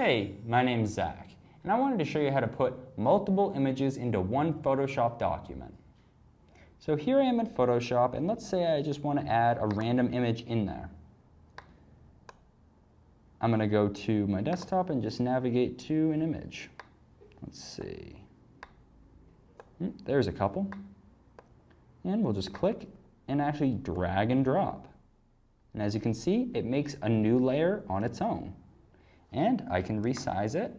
Hey, my name's Zach, and I wanted to show you how to put multiple images into one Photoshop document. So here I am in Photoshop, and let's say I just want to add a random image in there. I'm going to go to my desktop and just navigate to an image. Let's see. There's a couple. And we'll just click and actually drag and drop. And as you can see, it makes a new layer on its own. And I can resize it,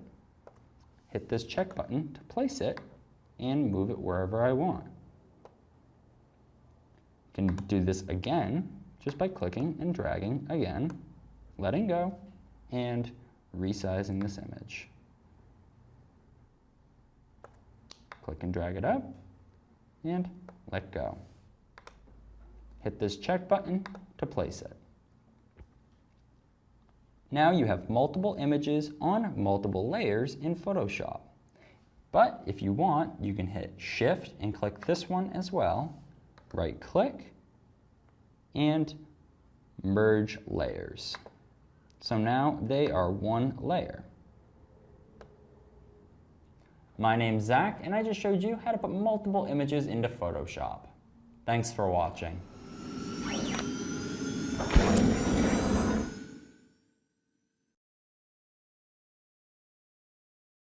hit this check button to place it, and move it wherever I want. I can do this again just by clicking and dragging again, letting go, and resizing this image. Click and drag it up, and let go. Hit this check button to place it. Now you have multiple images on multiple layers in Photoshop. But if you want, you can hit Shift and click this one as well, right click, and merge layers. So now they are one layer. My name's Zach, and I just showed you how to put multiple images into Photoshop. Thanks for watching.